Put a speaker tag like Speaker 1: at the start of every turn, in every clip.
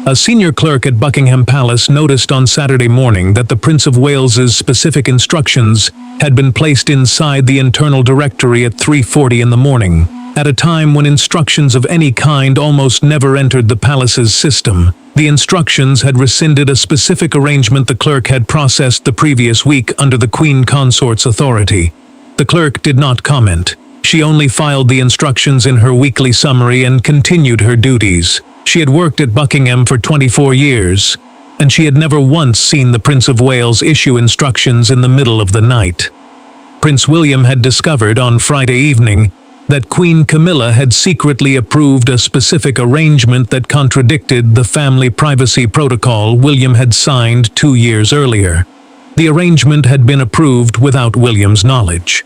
Speaker 1: A senior clerk at Buckingham Palace noticed on Saturday morning that the Prince of Wales's specific instructions had been placed inside the internal directory at 3:40 in the morning, at a time when instructions of any kind almost never entered the palace's system. The instructions had rescinded a specific arrangement the clerk had processed the previous week under the Queen Consort's authority. The clerk did not comment. She only filed the instructions in her weekly summary and continued her duties. She had worked at Buckingham for 24 years, and she had never once seen the Prince of Wales issue instructions in the middle of the night. Prince William had discovered on Friday evening that Queen Camilla had secretly approved a specific arrangement that contradicted the family privacy protocol William had signed 2 years earlier. The arrangement had been approved without William's knowledge,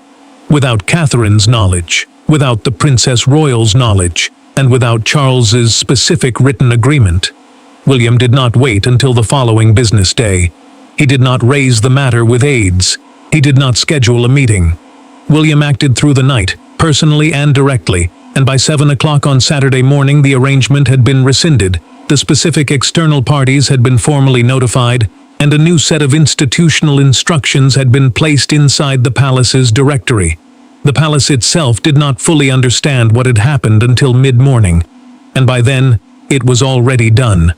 Speaker 1: without Catherine's knowledge, without the Princess Royal's knowledge, and without Charles's specific written agreement. William did not wait until the following business day. He did not raise the matter with aides. He did not schedule a meeting. William acted through the night, personally and directly, and by 7 o'clock on Saturday morning the arrangement had been rescinded, the specific external parties had been formally notified, and a new set of institutional instructions had been placed inside the palace's directory. The palace itself did not fully understand what had happened until mid-morning, and by then it was already done.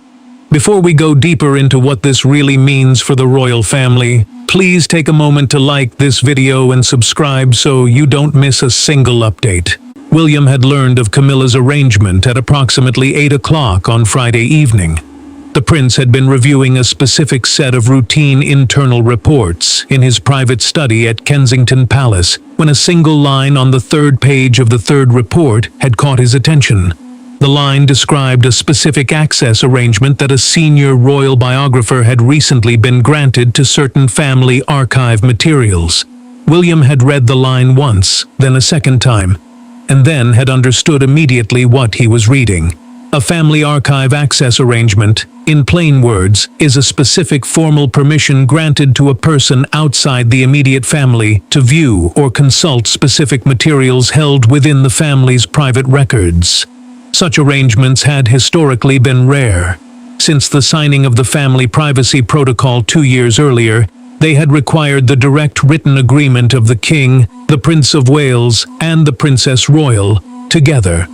Speaker 1: Before we go deeper into what this really means for the royal family, please take a moment to like this video and subscribe so you don't miss a single update. William had learned of Camilla's arrangement at approximately 8 o'clock on Friday evening. The prince had been reviewing a specific set of routine internal reports in his private study at Kensington Palace when a single line on the 3rd page of the 3rd report had caught his attention. The line described a specific access arrangement that a senior royal biographer had recently been granted to certain family archive materials. William had read the line once, then a second time, and then had understood immediately what he was reading. A family archive access arrangement, in plain words, is a specific formal permission granted to a person outside the immediate family to view or consult specific materials held within the family's private records. Such arrangements had historically been rare. Since the signing of the Family Privacy Protocol 2 years earlier, they had required the direct written agreement of the King, the Prince of Wales, and the Princess Royal, together.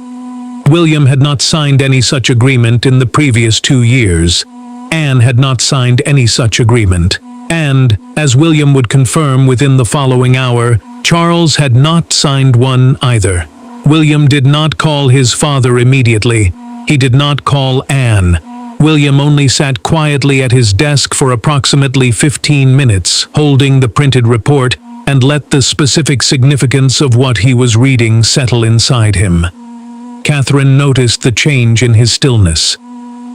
Speaker 1: William had not signed any such agreement in the previous 2 years. Anne had not signed any such agreement. And, as William would confirm within the following hour, Charles had not signed one either. William did not call his father immediately. He did not call Anne. William only sat quietly at his desk for approximately 15 minutes, holding the printed report, and let the specific significance of what he was reading settle inside him. Catherine noticed the change in his stillness.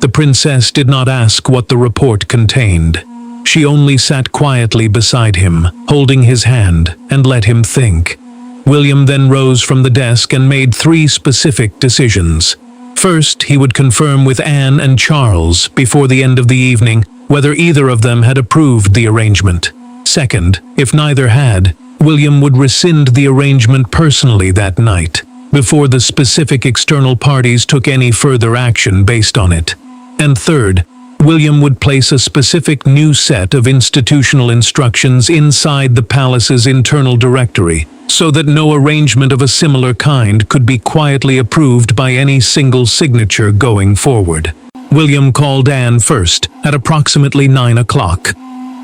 Speaker 1: The princess did not ask what the report contained. She only sat quietly beside him, holding his hand, and let him think. William then rose from the desk and made 3 specific decisions. First, he would confirm with Anne and Charles before the end of the evening whether either of them had approved the arrangement. Second, if neither had, William would rescind the arrangement personally that night, before the specific external parties took any further action based on it. And third, William would place a specific new set of institutional instructions inside the palace's internal directory, so that no arrangement of a similar kind could be quietly approved by any single signature going forward. William called Anne first, at approximately 9 o'clock.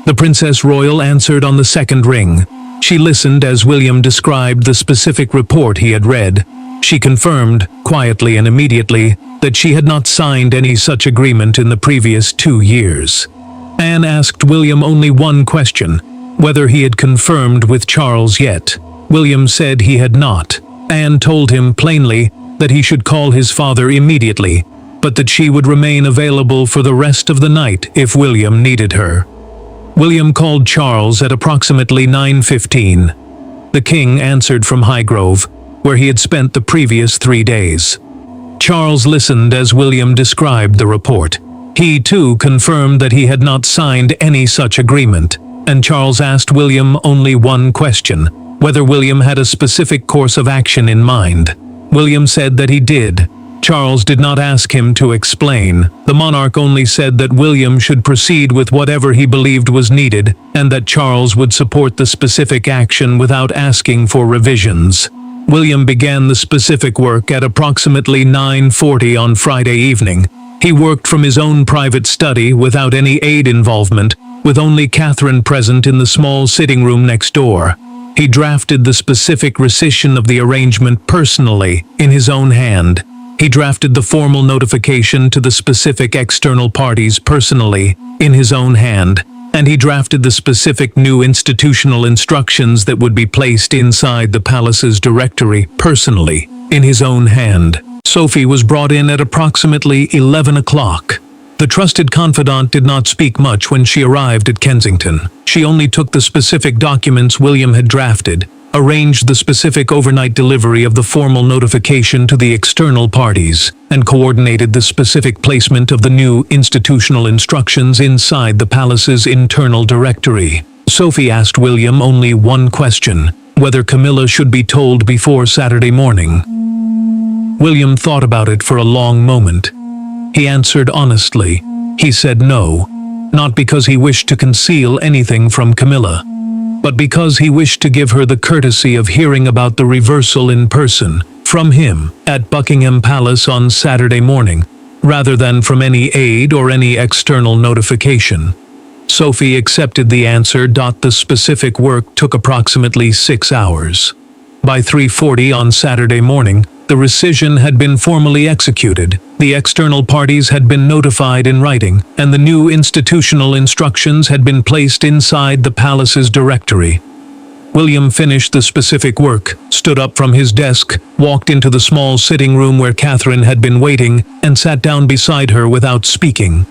Speaker 1: The Princess Royal answered on the second ring. She listened as William described the specific report he had read. She confirmed, quietly and immediately, that she had not signed any such agreement in the previous 2 years. Anne asked William only one question, whether he had confirmed with Charles yet. William said he had not. Anne told him plainly that he should call his father immediately, but that she would remain available for the rest of the night if William needed her. William called Charles at approximately 9:15. The king answered from Highgrove, where he had spent the previous 3 days. Charles listened as William described the report. He, too, confirmed that he had not signed any such agreement, and Charles asked William only one question, whether William had a specific course of action in mind. William said that he did. Charles did not ask him to explain. The monarch only said that William should proceed with whatever he believed was needed, and that Charles would support the specific action without asking for revisions. William began the specific work at approximately 9:40 on Friday evening. He worked from his own private study without any aide involvement, with only Catherine present in the small sitting room next door. He drafted the specific rescission of the arrangement personally, in his own hand. He drafted the formal notification to the specific external parties personally, in his own hand, and he drafted the specific new institutional instructions that would be placed inside the palace's directory personally, in his own hand. Sophie was brought in at approximately 11 o'clock. The trusted confidant did not speak much when she arrived at Kensington. She only took the specific documents William had drafted, arranged the specific overnight delivery of the formal notification to the external parties, and coordinated the specific placement of the new institutional instructions inside the palace's internal directory. Sophie asked William only one question: whether Camilla should be told before Saturday morning. William thought about it for a long moment. He answered honestly. He said no, not because he wished to conceal anything from Camilla, but because he wished to give her the courtesy of hearing about the reversal in person, from him, at Buckingham Palace on Saturday morning, rather than from any aide or any external notification. Sophie accepted the answer. The specific work took approximately 6 hours. By 3:40 on Saturday morning, the rescission had been formally executed, the external parties had been notified in writing, and the new institutional instructions had been placed inside the palace's directory. William finished the specific work, stood up from his desk, walked into the small sitting room where Catherine had been waiting, and sat down beside her without speaking.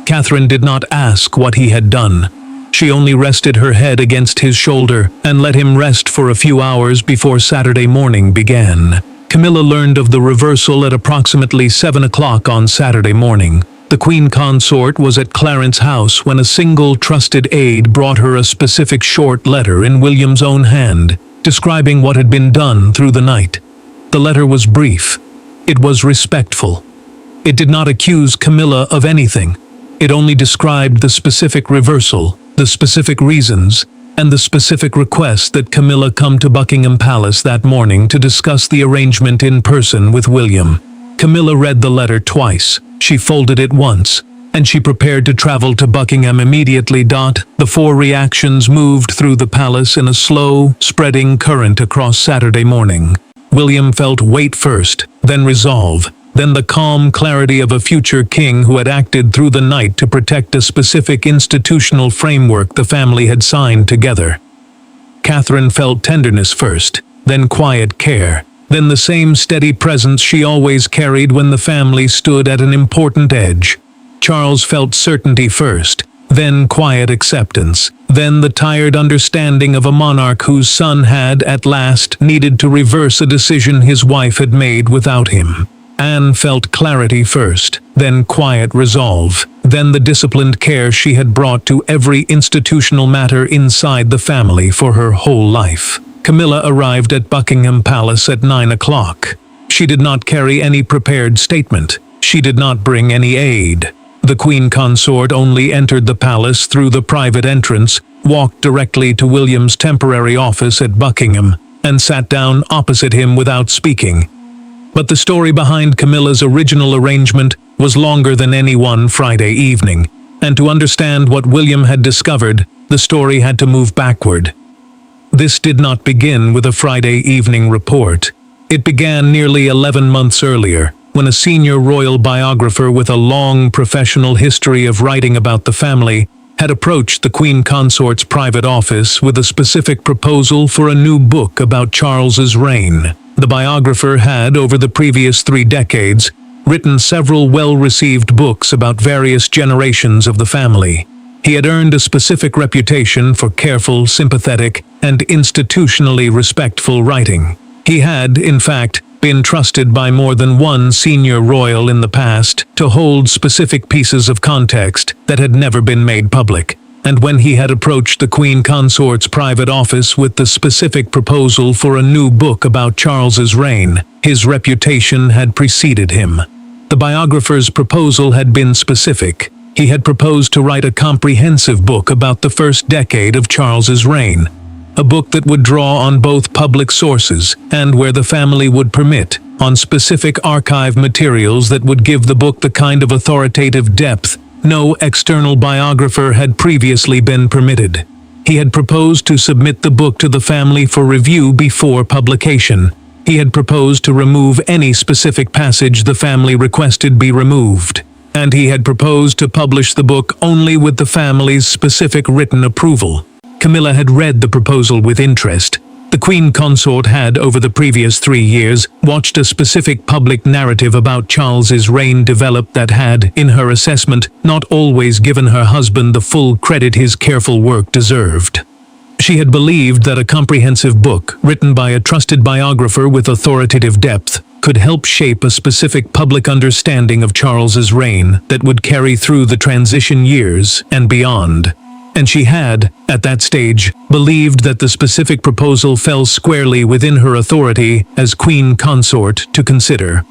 Speaker 1: Catherine did not ask what he had done. She only rested her head against his shoulder and let him rest for a few hours before Saturday morning began. Camilla learned of the reversal at approximately 7 o'clock on Saturday morning. The Queen Consort was at Clarence's house when a single trusted aide brought her a specific short letter in William's own hand, describing what had been done through the night. The letter was brief. It was respectful. It did not accuse Camilla of anything. It only described the specific reversal, the specific reasons, and the specific request that Camilla come to Buckingham Palace that morning to discuss the arrangement in person with William. Camilla read the letter twice. She folded it once, and she prepared to travel to Buckingham immediately. The 4 reactions moved through the palace in a slow, spreading current across Saturday morning. William felt weight first, then resolve, then the calm clarity of a future king who had acted through the night to protect a specific institutional framework the family had signed together. Catherine felt tenderness first, then quiet care, then the same steady presence she always carried when the family stood at an important edge. Charles felt certainty first, then quiet acceptance, then the tired understanding of a monarch whose son had, at last, needed to reverse a decision his wife had made without him. Anne felt clarity first, then quiet resolve, then the disciplined care she had brought to every institutional matter inside the family for her whole life. Camilla arrived at Buckingham Palace at 9 o'clock. She did not carry any prepared statement. She did not bring any aid. The Queen Consort only entered the palace through the private entrance, walked directly to William's temporary office at Buckingham, and sat down opposite him without speaking. But the story behind Camilla's original arrangement was longer than any one Friday evening, and to understand what William had discovered, the story had to move backward. This did not begin with a Friday evening report. It began nearly 11 months earlier, when a senior royal biographer with a long professional history of writing about the family had approached the Queen Consort's private office with a specific proposal for a new book about Charles's reign. The biographer had, over the previous 3 decades, written several well-received books about various generations of the family. He had earned a specific reputation for careful, sympathetic, and institutionally respectful writing. He had, in fact, been trusted by more than one senior royal in the past to hold specific pieces of context that had never been made public. and when he had approached the Queen Consort's private office with the specific proposal for a new book about Charles's reign, his reputation had preceded him. The biographer's proposal had been specific. He had proposed to write a comprehensive book about the first decade of Charles's reign, a book that would draw on both public sources and, where the family would permit, on specific archive materials that would give the book the kind of authoritative depth no external biographer had previously been permitted. He had proposed to submit the book to the family for review before publication. He had proposed to remove any specific passage the family requested be removed, and he had proposed to publish the book only with the family's specific written approval. Camilla had read the proposal with interest. The Queen Consort had, over the previous 3 years, watched a specific public narrative about Charles's reign develop that had, in her assessment, not always given her husband the full credit his careful work deserved. She had believed that a comprehensive book, written by a trusted biographer with authoritative depth, could help shape a specific public understanding of Charles's reign that would carry through the transition years and beyond. And she had, at that stage, believed that the specific proposal fell squarely within her authority as Queen Consort to consider.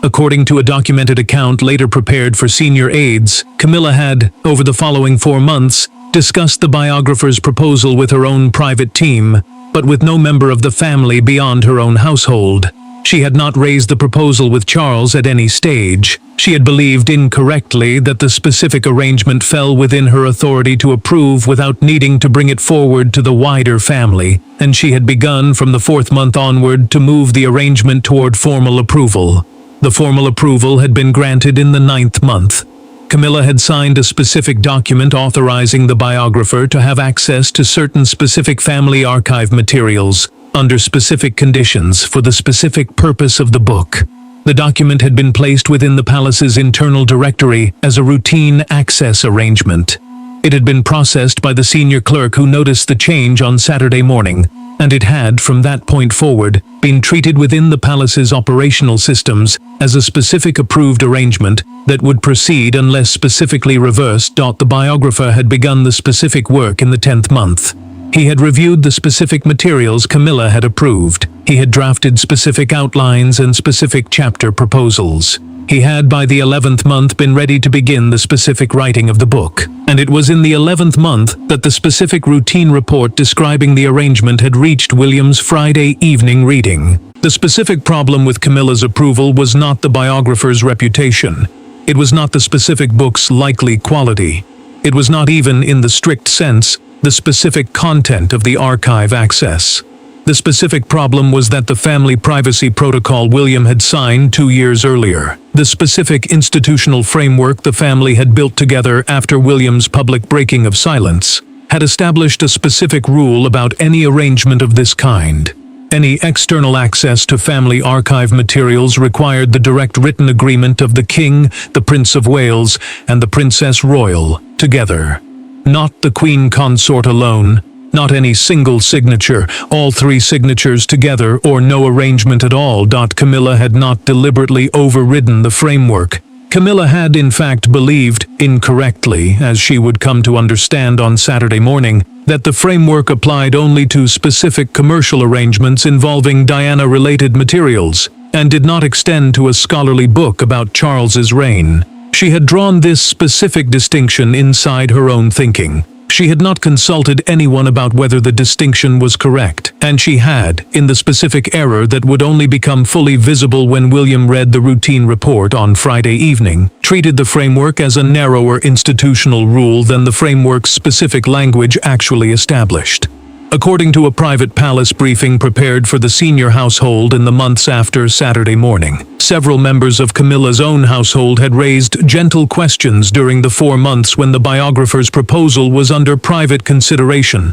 Speaker 1: According to a documented account later prepared for senior aides, Camilla had, over the following 4 months, discussed the biographer's proposal with her own private team, but with no member of the family beyond her own household. She had not raised the proposal with Charles at any stage. She had believed incorrectly that the specific arrangement fell within her authority to approve without needing to bring it forward to the wider family, and she had begun from the 4th month onward to move the arrangement toward formal approval. The formal approval had been granted in the 9th month. Camilla had signed a specific document authorizing the biographer to have access to certain specific family archive materials, under specific conditions, for the specific purpose of the book. The document had been placed within the palace's internal directory as a routine access arrangement. It had been processed by the senior clerk who noticed the change on Saturday morning, and it had, from that point forward, been treated within the palace's operational systems as a specific approved arrangement that would proceed unless specifically reversed. The biographer had begun the specific work in the 10th month. He had reviewed the specific materials Camilla had approved. He had drafted specific outlines and specific chapter proposals. He had, by the 11th month, been ready to begin the specific writing of the book. And it was in the 11th month that the specific routine report describing the arrangement had reached William's Friday evening reading. The specific problem with Camilla's approval was not the biographer's reputation. It was not the specific book's likely quality. It was not even, in the strict sense, the specific content of the archive access. The specific problem was that the family privacy protocol William had signed 2 years earlier, the specific institutional framework the family had built together after William's public breaking of silence, had established a specific rule about any arrangement of this kind. Any external access to family archive materials required the direct written agreement of the King, the Prince of Wales, and the Princess Royal, together. Not the Queen Consort alone, not any single signature, all 3 signatures together, or no arrangement at all. Camilla had not deliberately overridden the framework. Camilla had in fact believed, incorrectly, as she would come to understand on Saturday morning, that the framework applied only to specific commercial arrangements involving Diana-related materials, and did not extend to a scholarly book about Charles's reign. She had drawn this specific distinction inside her own thinking. She had not consulted anyone about whether the distinction was correct, and she had, in the specific error that would only become fully visible when William read the routine report on Friday evening, treated the framework as a narrower institutional rule than the framework's specific language actually established. According to a private palace briefing prepared for the senior household in the months after Saturday morning, several members of Camilla's own household had raised gentle questions during the 4 months when the biographer's proposal was under private consideration.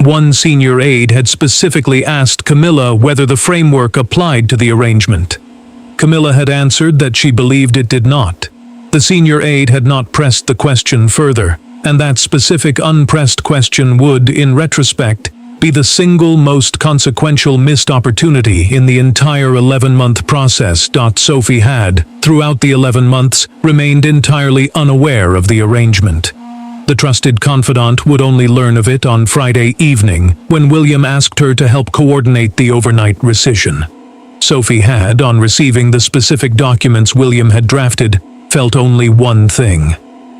Speaker 1: One senior aide had specifically asked Camilla whether the framework applied to the arrangement. Camilla had answered that she believed it did not. The senior aide had not pressed the question further, and that specific unpressed question would, in retrospect, be the single most consequential missed opportunity in the entire 11-month process. Sophie had, throughout the 11 months, remained entirely unaware of the arrangement. The trusted confidant would only learn of it on Friday evening, when William asked her to help coordinate the overnight rescission. Sophie had, on receiving the specific documents William had drafted, felt only one thing.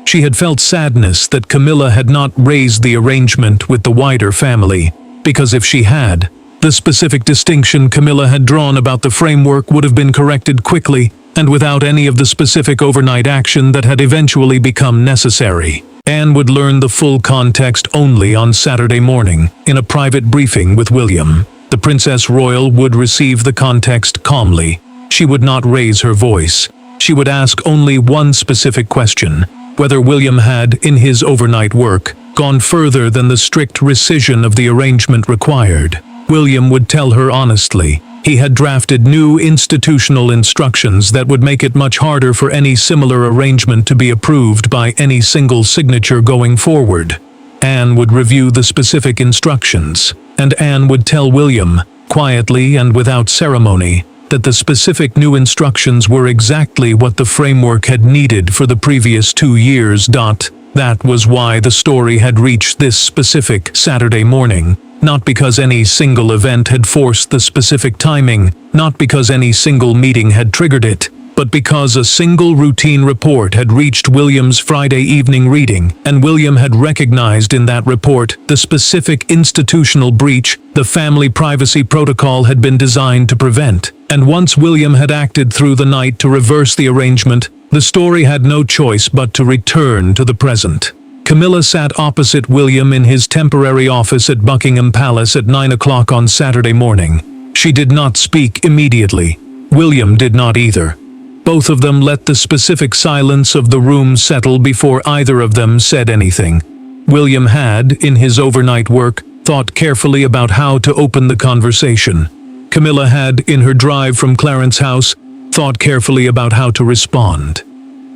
Speaker 1: She had felt sadness that Camilla had not raised the arrangement with the wider family, because if she had, the specific distinction Camilla had drawn about the framework would have been corrected quickly and without any of the specific overnight action that had eventually become necessary. Anne would learn the full context only on Saturday morning, in a private briefing with William. The Princess Royal would receive the context calmly. She would not raise her voice. She would ask only one specific question: whether William had, in his overnight work, gone further than the strict rescission of the arrangement required. William would tell her honestly. He had drafted new institutional instructions that would make it much harder for any similar arrangement to be approved by any single signature going forward. Anne would review the specific instructions, and Anne would tell William, quietly and without ceremony, that the specific new instructions were exactly what the framework had needed for the previous 2 years. That was why the story had reached this specific Saturday morning. Not because any single event had forced the specific timing, not because any single meeting had triggered it, but because a single routine report had reached William's Friday evening reading, and William had recognized in that report the specific institutional breach the family privacy protocol had been designed to prevent. And once William had acted through the night to reverse the arrangement, the story had no choice but to return to the present. Camilla sat opposite William in his temporary office at Buckingham Palace at 9 o'clock on Saturday morning. She did not speak immediately. William did not either. Both of them let the specific silence of the room settle before either of them said anything. William had, in his overnight work, thought carefully about how to open the conversation. Camilla had, in her drive from Clarence House, thought carefully about how to respond.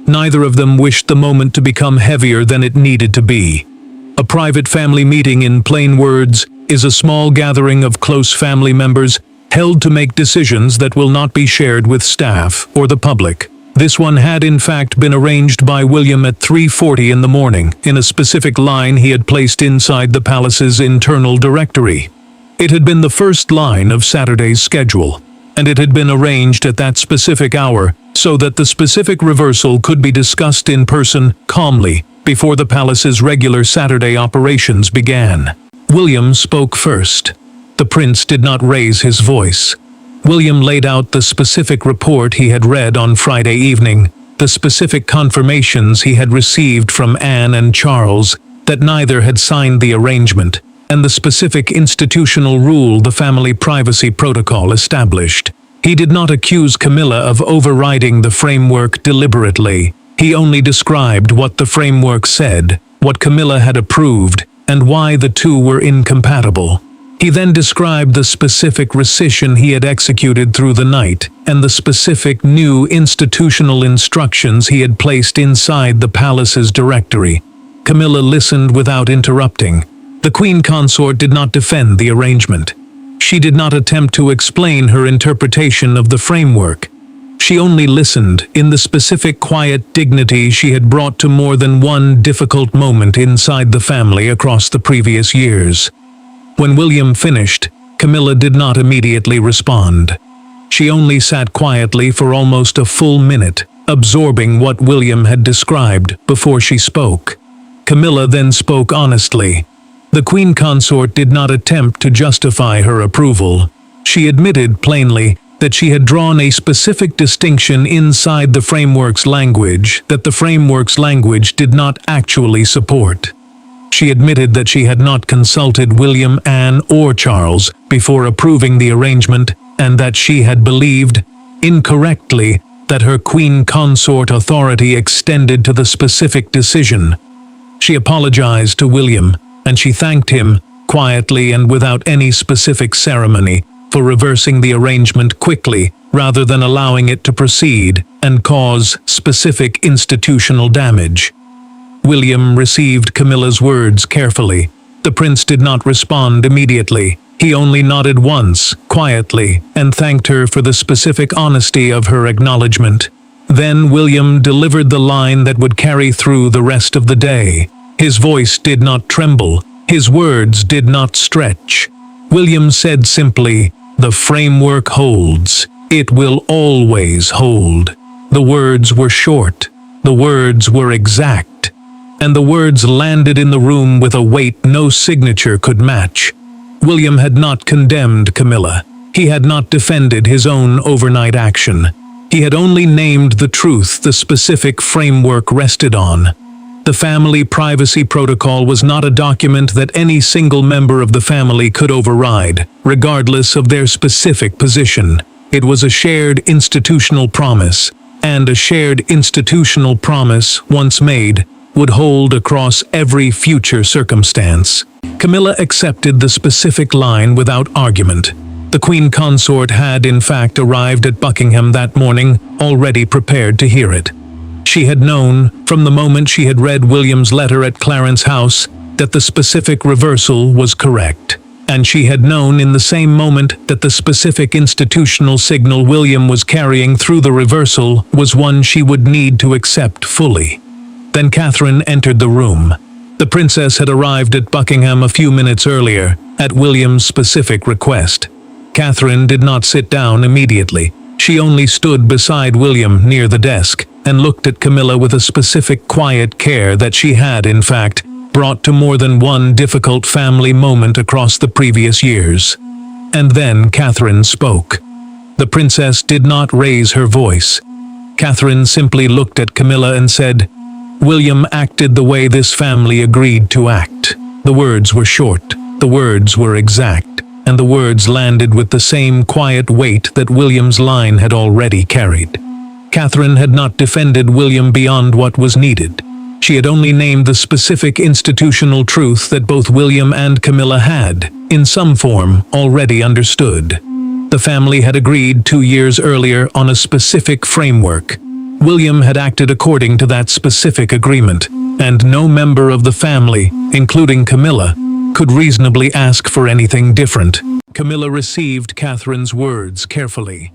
Speaker 1: Neither of them wished the moment to become heavier than it needed to be. A private family meeting, in plain words, is a small gathering of close family members held to make decisions that will not be shared with staff or the public. This one had in fact been arranged by William at 3:40 in the morning, in a specific line he had placed inside the palace's internal directory. It had been the first line of Saturday's schedule, and it had been arranged at that specific hour so that the specific reversal could be discussed in person, calmly, before the palace's regular Saturday operations began. William spoke first. The prince did not raise his voice. William laid out the specific report he had read on Friday evening, the specific confirmations he had received from Anne and Charles that neither had signed the arrangement, and the specific institutional rule the family privacy protocol established. He did not accuse Camilla of overriding the framework deliberately. He only described what the framework said, what Camilla had approved, and why the two were incompatible. He then described the specific rescission he had executed through the night, and the specific new institutional instructions he had placed inside the palace's directory. Camilla listened without interrupting. The Queen Consort did not defend the arrangement. She did not attempt to explain her interpretation of the framework. She only listened in the specific quiet dignity she had brought to more than one difficult moment inside the family across the previous years. When William finished, Camilla did not immediately respond. She only sat quietly for almost a full minute, absorbing what William had described before she spoke. Camilla then spoke honestly. The Queen Consort did not attempt to justify her approval. She admitted plainly that she had drawn a specific distinction inside the framework's language that the framework's language did not actually support. She admitted that she had not consulted William, Anne, or Charles before approving the arrangement, and that she had believed, incorrectly, that her Queen Consort authority extended to the specific decision. She apologized to William, and she thanked him, quietly and without any specific ceremony, for reversing the arrangement quickly rather than allowing it to proceed and cause specific institutional damage. William received Camilla's words carefully. The prince did not respond immediately. He only nodded once, quietly, and thanked her for the specific honesty of her acknowledgement. Then William delivered the line that would carry through the rest of the day. His voice did not tremble. His words did not stretch. William said simply, "The framework holds. It will always hold." The words were short. The words were exact. And the words landed in the room with a weight no signature could match. William had not condemned Camilla. He had not defended his own overnight action. He had only named the truth the specific framework rested on. The family privacy protocol was not a document that any single member of the family could override, regardless of their specific position. It was a shared institutional promise, and a shared institutional promise, once made, would hold across every future circumstance. Camilla accepted the specific line without argument. The Queen Consort had, in fact, arrived at Buckingham that morning, already prepared to hear it. She had known, from the moment she had read William's letter at Clarence House, that the specific reversal was correct. And she had known in the same moment that the specific institutional signal William was carrying through the reversal was one she would need to accept fully. Then Catherine entered the room. The princess had arrived at Buckingham a few minutes earlier, at William's specific request. Catherine did not sit down immediately. She only stood beside William near the desk and looked at Camilla with a specific quiet care that she had, in fact, brought to more than one difficult family moment across the previous years. And then Catherine spoke. The princess did not raise her voice. Catherine simply looked at Camilla and said, "William acted the way this family agreed to act." The words were short, the words were exact, and the words landed with the same quiet weight that William's line had already carried. Catherine had not defended William beyond what was needed. She had only named the specific institutional truth that both William and Camilla had, in some form, already understood. The family had agreed 2 years earlier on a specific framework. William had acted according to that specific agreement, and no member of the family, including Camilla, could reasonably ask for anything different. Camilla received Catherine's words carefully.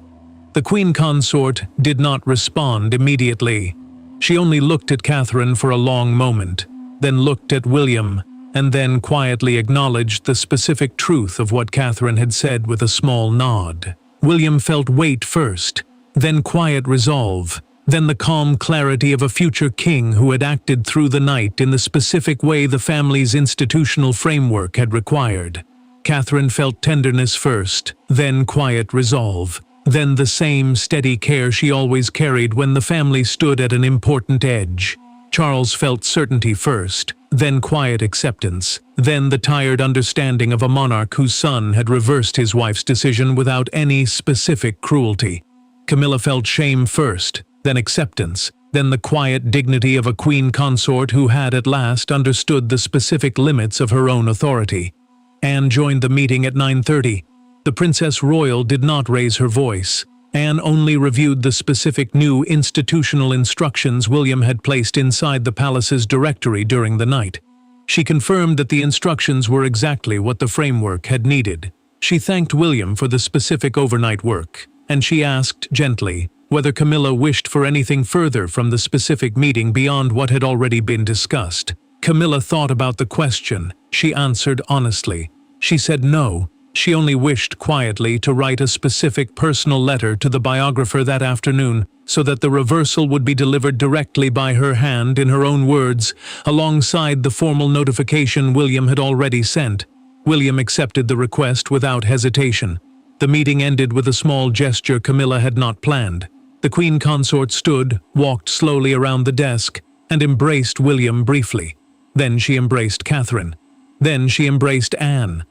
Speaker 1: The Queen Consort did not respond immediately. She only looked at Catherine for a long moment, then looked at William, and then quietly acknowledged the specific truth of what Catherine had said with a small nod. William felt weight first, then quiet resolve, then the calm clarity of a future king who had acted through the night in the specific way the family's institutional framework had required. Catherine felt tenderness first, then quiet resolve, then the same steady care she always carried when the family stood at an important edge. Charles felt certainty first, then quiet acceptance, then the tired understanding of a monarch whose son had reversed his wife's decision without any specific cruelty. Camilla felt shame first, then acceptance, then the quiet dignity of a queen consort who had at last understood the specific limits of her own authority. Anne joined the meeting at 9:30. The Princess Royal did not raise her voice. Anne only reviewed the specific new institutional instructions William had placed inside the palace's directory during the night. She confirmed that the instructions were exactly what the framework had needed. She thanked William for the specific overnight work, and she asked gently whether Camilla wished for anything further from the specific meeting beyond what had already been discussed. Camilla thought about the question. She answered honestly. She said no. She only wished quietly to write a specific personal letter to the biographer that afternoon, so that the reversal would be delivered directly by her hand in her own words, alongside the formal notification William had already sent. William accepted the request without hesitation. The meeting ended with a small gesture Camilla had not planned. The Queen Consort stood, walked slowly around the desk, and embraced William briefly. Then she embraced Catherine. Then she embraced Anne.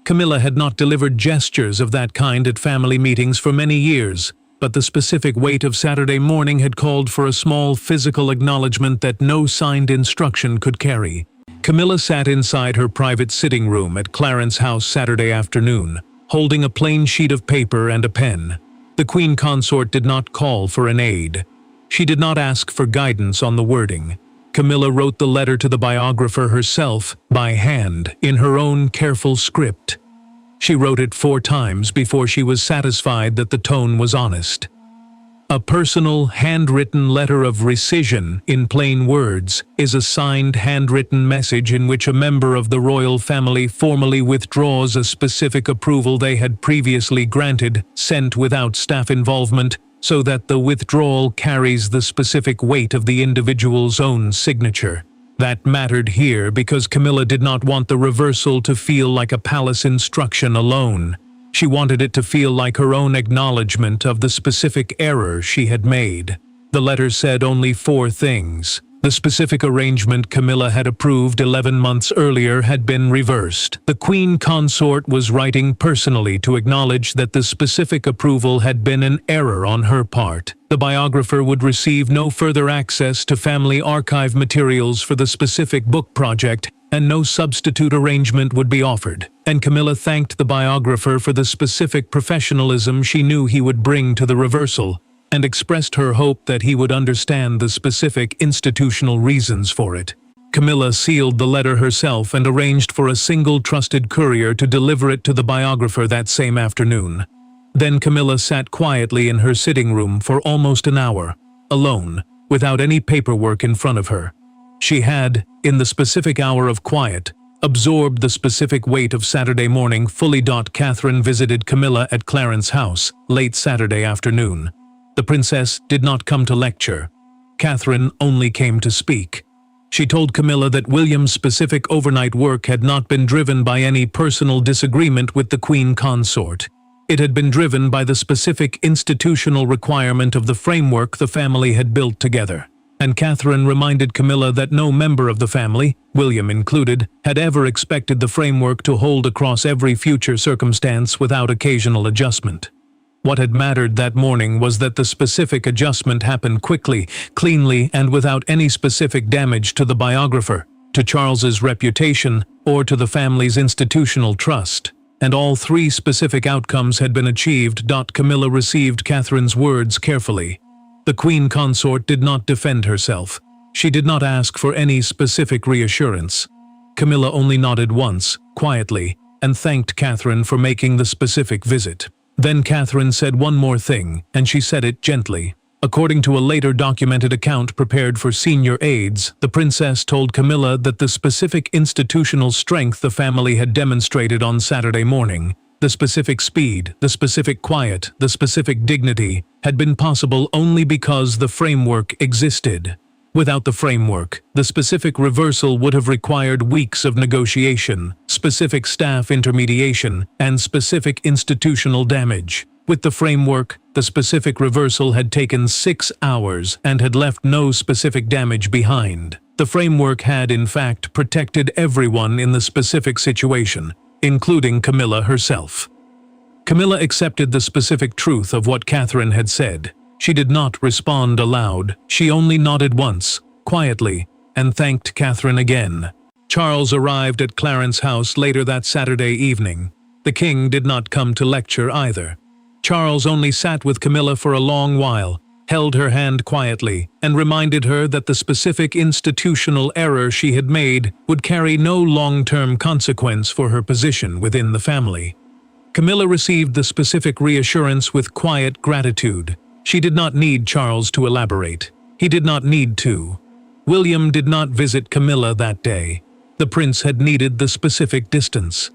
Speaker 1: Camilla had not delivered gestures of that kind at family meetings for many years, but the specific weight of Saturday morning had called for a small physical acknowledgement that no signed instruction could carry. Camilla sat inside her private sitting room at Clarence House Saturday afternoon, holding a plain sheet of paper and a pen. The Queen Consort did not call for an aide. She did not ask for guidance on the wording. Camilla wrote the letter to the biographer herself, by hand, in her own careful script. She wrote it 4 times before she was satisfied that the tone was honest. A personal, handwritten letter of rescission, in plain words, is a signed handwritten message in which a member of the royal family formally withdraws a specific approval they had previously granted, sent without staff involvement, so that the withdrawal carries the specific weight of the individual's own signature. That mattered here because Camilla did not want the reversal to feel like a palace instruction alone. She wanted it to feel like her own acknowledgement of the specific error she had made. The letter said only 4 things. The specific arrangement Camilla had approved 11 months earlier had been reversed. The Queen Consort was writing personally to acknowledge that the specific approval had been an error on her part. The biographer would receive no further access to family archive materials for the specific book project, and no substitute arrangement would be offered. And Camilla thanked the biographer for the specific professionalism she knew he would bring to the reversal, and expressed her hope that he would understand the specific institutional reasons for it. Camilla sealed the letter herself and arranged for a single trusted courier to deliver it to the biographer that same afternoon. Then Camilla sat quietly in her sitting room for almost an hour, alone, without any paperwork in front of her. She had, in the specific hour of quiet, absorbed the specific weight of Saturday morning fully. Catherine visited Camilla at Clarence's house, late Saturday afternoon. The princess did not come to lecture. Catherine only came to speak. She told Camilla that William's specific overnight work had not been driven by any personal disagreement with the Queen Consort. It had been driven by the specific institutional requirement of the framework the family had built together. And Catherine reminded Camilla that no member of the family, William included, had ever expected the framework to hold across every future circumstance without occasional adjustment. What had mattered that morning was that the specific adjustment happened quickly, cleanly, and without any specific damage to the biographer, to Charles's reputation, or to the family's institutional trust. And all 3 specific outcomes had been achieved. Camilla received Catherine's words carefully. The Queen Consort did not defend herself. She did not ask for any specific reassurance. Camilla only nodded once, quietly, and thanked Catherine for making the specific visit. Then Catherine said one more thing, and she said it gently. According to a later documented account prepared for senior aides, the princess told Camilla that the specific institutional strength the family had demonstrated on Saturday morning, the specific speed, the specific quiet, the specific dignity, had been possible only because the framework existed. Without the framework, the specific reversal would have required weeks of negotiation, specific staff intermediation, and specific institutional damage. With the framework, the specific reversal had taken 6 hours and had left no specific damage behind. The framework had, in fact, protected everyone in the specific situation, including Camilla herself. Camilla accepted the specific truth of what Catherine had said. She did not respond aloud. She only nodded once, quietly, and thanked Catherine again. Charles arrived at Clarence's house later that Saturday evening. The king did not come to lecture either. Charles only sat with Camilla for a long while, held her hand quietly, and reminded her that the specific institutional error she had made would carry no long-term consequence for her position within the family. Camilla received the specific reassurance with quiet gratitude. She did not need Charles to elaborate. He did not need to. William did not visit Camilla that day. The prince had needed the specific distance.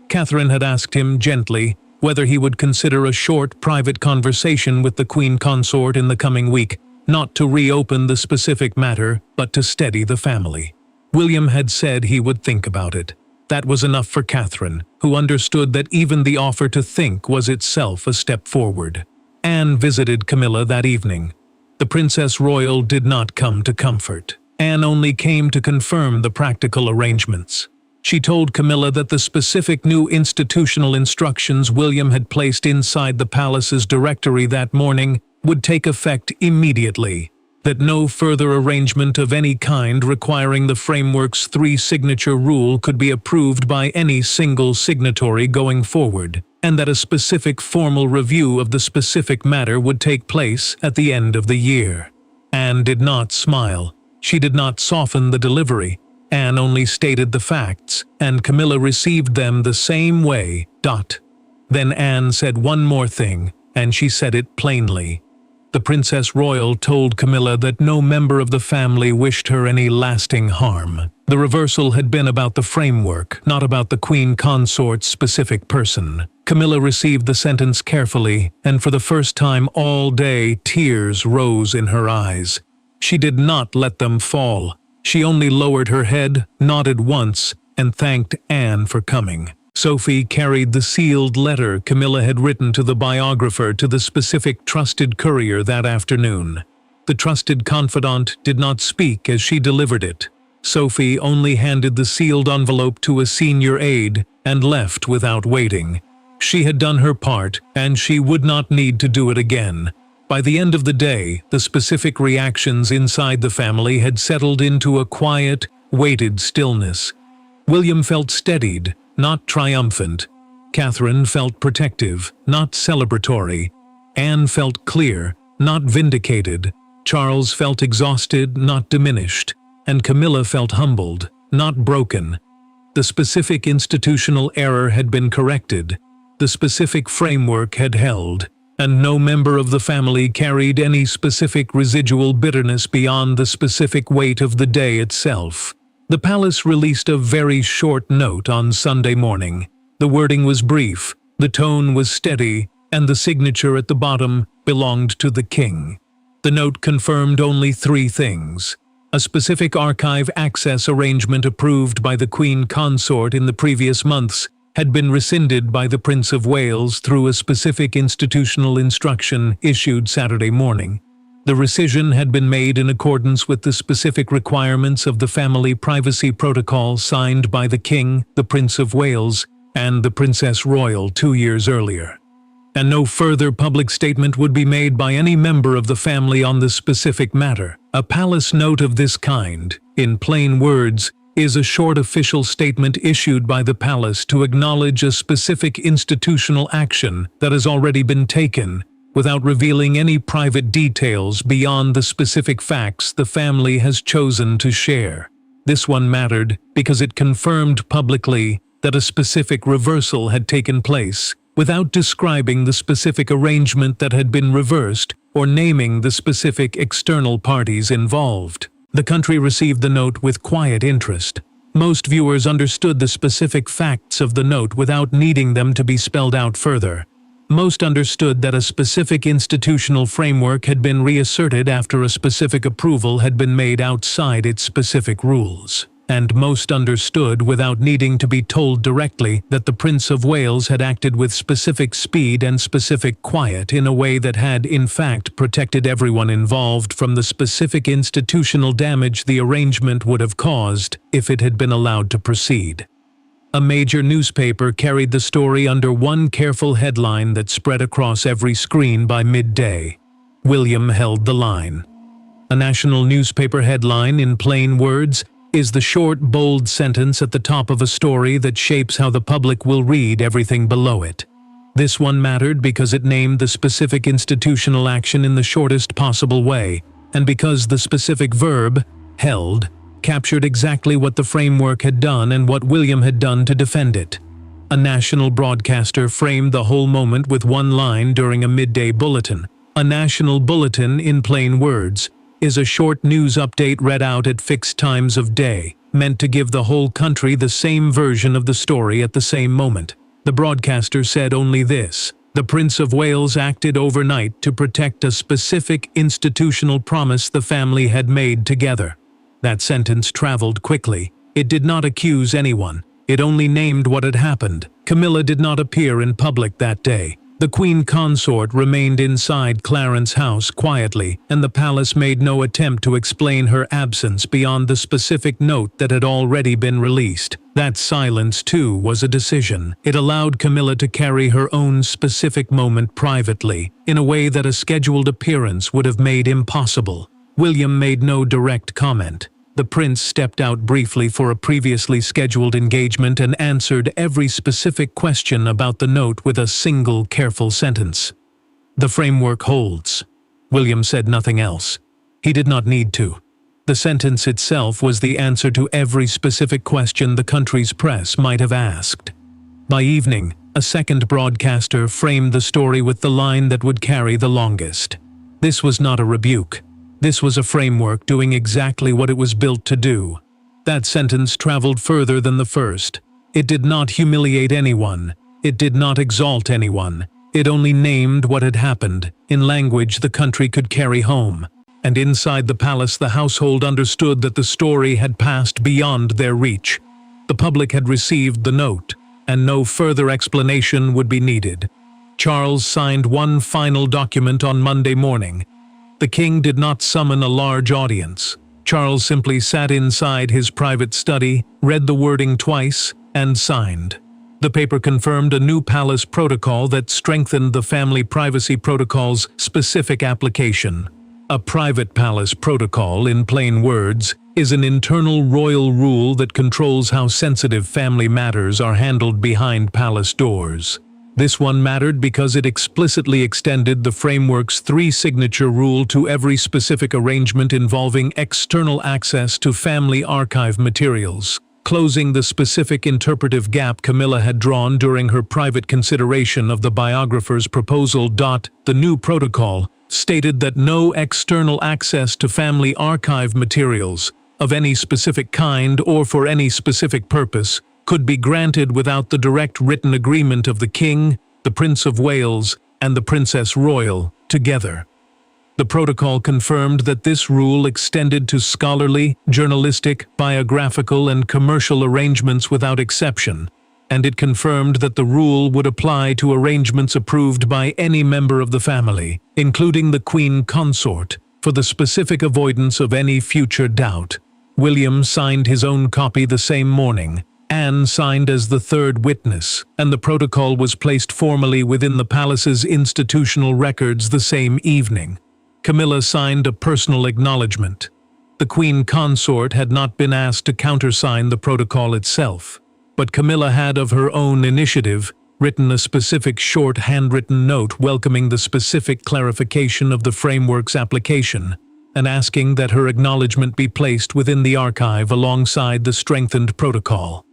Speaker 1: Catherine had asked him gently whether he would consider a short private conversation with the Queen Consort in the coming week, not to reopen the specific matter, but to steady the family. William had said he would think about it. That was enough for Catherine, who understood that even the offer to think was itself a step forward. Anne visited Camilla that evening. The Princess Royal did not come to comfort. Anne only came to confirm the practical arrangements. She told Camilla that the specific new institutional instructions William had placed inside the palace's directory that morning would take effect immediately, that no further arrangement of any kind requiring the framework's 3-signature rule could be approved by any single signatory going forward, and that a specific formal review of the specific matter would take place at the end of the year. Anne did not smile. She did not soften the delivery. Anne only stated the facts, and Camilla received them the same way. Then Anne said one more thing, and she said it plainly. The Princess Royal told Camilla that no member of the family wished her any lasting harm. The reversal had been about the framework, not about the Queen Consort's specific person. Camilla received the sentence carefully, and for the first time all day tears rose in her eyes. She did not let them fall. She only lowered her head, nodded once, and thanked Anne for coming. Sophie carried the sealed letter Camilla had written to the biographer to the specific trusted courier that afternoon. The trusted confidant did not speak as she delivered it. Sophie only handed the sealed envelope to a senior aide and left without waiting. She had done her part, and she would not need to do it again. By the end of the day, the specific reactions inside the family had settled into a quiet, weighted stillness. William felt steadied, not triumphant. Catherine felt protective, not celebratory. Anne felt clear, not vindicated. Charles felt exhausted, not diminished. And Camilla felt humbled, not broken. The specific institutional error had been corrected. The specific framework had held, and no member of the family carried any specific residual bitterness beyond the specific weight of the day itself. The palace released a very short note on Sunday morning. The wording was brief, the tone was steady, and the signature at the bottom belonged to the king. The note confirmed only 3 things. A specific archive access arrangement approved by the Queen Consort in the previous months had been rescinded by the Prince of Wales through a specific institutional instruction issued Saturday morning. The rescission had been made in accordance with the specific requirements of the Family Privacy Protocol signed by the King, the Prince of Wales, and the Princess Royal 2 years earlier. And no further public statement would be made by any member of the family on the specific matter. A palace note of this kind, in plain words, is a short official statement issued by the palace to acknowledge a specific institutional action that has already been taken, without revealing any private details beyond the specific facts the family has chosen to share. This one mattered because it confirmed publicly that a specific reversal had taken place, without describing the specific arrangement that had been reversed or naming the specific external parties involved. The country received the note with quiet interest. Most viewers understood the specific facts of the note without needing them to be spelled out further. Most understood that a specific institutional framework had been reasserted after a specific approval had been made outside its specific rules. And most understood without needing to be told directly that the Prince of Wales had acted with specific speed and specific quiet in a way that had, in fact, protected everyone involved from the specific institutional damage the arrangement would have caused if it had been allowed to proceed. A major newspaper carried the story under one careful headline that spread across every screen by midday. William held the line. A national newspaper headline, in plain words, is the short, bold sentence at the top of a story that shapes how the public will read everything below it. This one mattered because it named the specific institutional action in the shortest possible way, and because the specific verb, held, captured exactly what the framework had done and what William had done to defend it. A national broadcaster framed the whole moment with one line during a midday bulletin. A national bulletin, in plain words, is a short news update read out at fixed times of day, meant to give the whole country the same version of the story at the same moment. The broadcaster said only this: the Prince of Wales acted overnight to protect a specific institutional promise the family had made together. That sentence traveled quickly. It did not accuse anyone. It only named what had happened. Camilla did not appear in public that day. The Queen Consort remained inside Clarence's house quietly, and the palace made no attempt to explain her absence beyond the specific note that had already been released. That silence, too, was a decision. It allowed Camilla to carry her own specific moment privately, in a way that a scheduled appearance would have made impossible. William made no direct comment. The prince stepped out briefly for a previously scheduled engagement and answered every specific question about the note with a single careful sentence. "The framework holds." William said nothing else. He did not need to. The sentence itself was the answer to every specific question the country's press might have asked. By evening, a second broadcaster framed the story with the line that would carry the longest. This was not a rebuke. This was a framework doing exactly what it was built to do. That sentence traveled further than the first. It did not humiliate anyone. It did not exalt anyone. It only named what had happened, in language the country could carry home. And inside the palace the household understood that the story had passed beyond their reach. The public had received the note, and no further explanation would be needed. Charles signed one final document on Monday morning. The king did not summon a large audience. Charles simply sat inside his private study, read the wording twice, and signed. The paper confirmed a new palace protocol that strengthened the family privacy protocol's specific application. A private palace protocol, in plain words, is an internal royal rule that controls how sensitive family matters are handled behind palace doors. This one mattered because it explicitly extended the framework's three-signature rule to every specific arrangement involving external access to family archive materials, closing the specific interpretive gap Camilla had drawn during her private consideration of the biographer's proposal. The new protocol stated that no external access to family archive materials, of any specific kind or for any specific purpose, could be granted without the direct written agreement of the King, the Prince of Wales, and the Princess Royal, together. The protocol confirmed that this rule extended to scholarly, journalistic, biographical, and commercial arrangements without exception, and it confirmed that the rule would apply to arrangements approved by any member of the family, including the Queen Consort, for the specific avoidance of any future doubt. William signed his own copy the same morning. Anne signed as the third witness, and the protocol was placed formally within the palace's institutional records the same evening. Camilla signed a personal acknowledgement. The Queen Consort had not been asked to countersign the protocol itself, but Camilla had, of her own initiative, written a specific short handwritten note welcoming the specific clarification of the framework's application, and asking that her acknowledgement be placed within the archive alongside the strengthened protocol.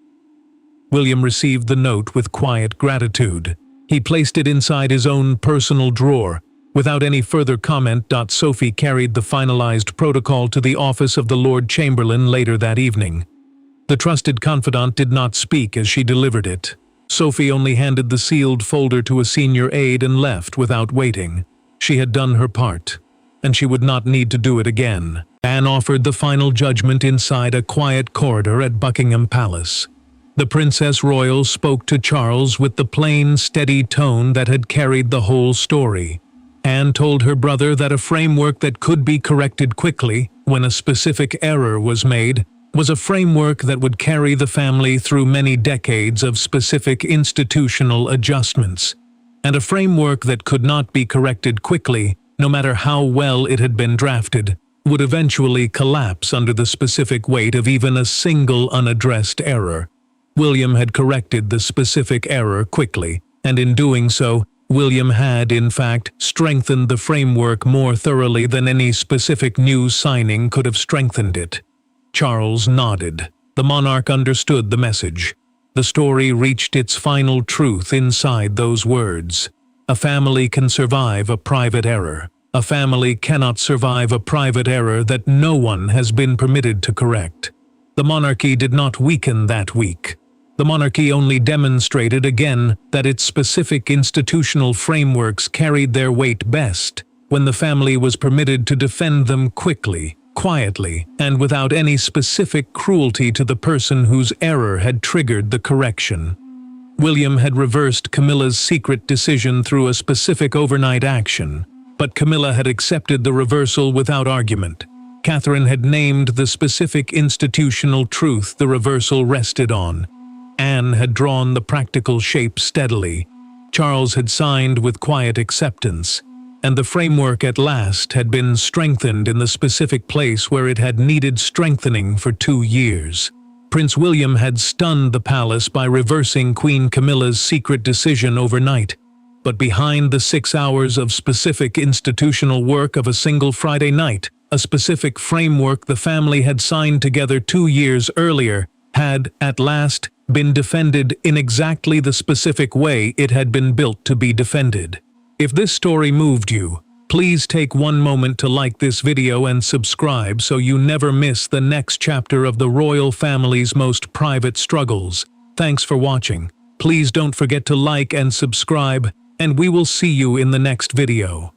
Speaker 1: William received the note with quiet gratitude. He placed it inside his own personal drawer. Without any further comment, Sophie carried the finalized protocol to the office of the Lord Chamberlain later that evening. The trusted confidant did not speak as she delivered it. Sophie only handed the sealed folder to a senior aide and left without waiting. She had done her part, and she would not need to do it again. Anne offered the final judgment inside a quiet corridor at Buckingham Palace. The Princess Royal spoke to Charles with the plain, steady tone that had carried the whole story. Anne told her brother that a framework that could be corrected quickly, when a specific error was made, was a framework that would carry the family through many decades of specific institutional adjustments, and a framework that could not be corrected quickly, no matter how well it had been drafted, would eventually collapse under the specific weight of even a single unaddressed error. William had corrected the specific error quickly, and in doing so, William had, in fact, strengthened the framework more thoroughly than any specific new signing could have strengthened it. Charles nodded. The monarch understood the message. The story reached its final truth inside those words. A family can survive a private error. A family cannot survive a private error that no one has been permitted to correct. The monarchy did not weaken that week. The monarchy only demonstrated again that its specific institutional frameworks carried their weight best when the family was permitted to defend them quickly, quietly, and without any specific cruelty to the person whose error had triggered the correction. William had reversed Camilla's secret decision through a specific overnight action, but Camilla had accepted the reversal without argument. Catherine had named the specific institutional truth the reversal rested on. Anne had drawn the practical shape steadily. Charles had signed with quiet acceptance, and the framework at last had been strengthened in the specific place where it had needed strengthening for 2 years. Prince William had stunned the palace by reversing Queen Camilla's secret decision overnight, but behind the 6 hours of specific institutional work of a single Friday night, a specific framework the family had signed together 2 years earlier had, at last, been defended in exactly the specific way it had been built to be defended. If this story moved you, Please take one moment to like this video and subscribe so you never miss the next chapter of the royal family's most private struggles. Thanks for watching. Please don't forget to like and subscribe, and we will see you in the next video.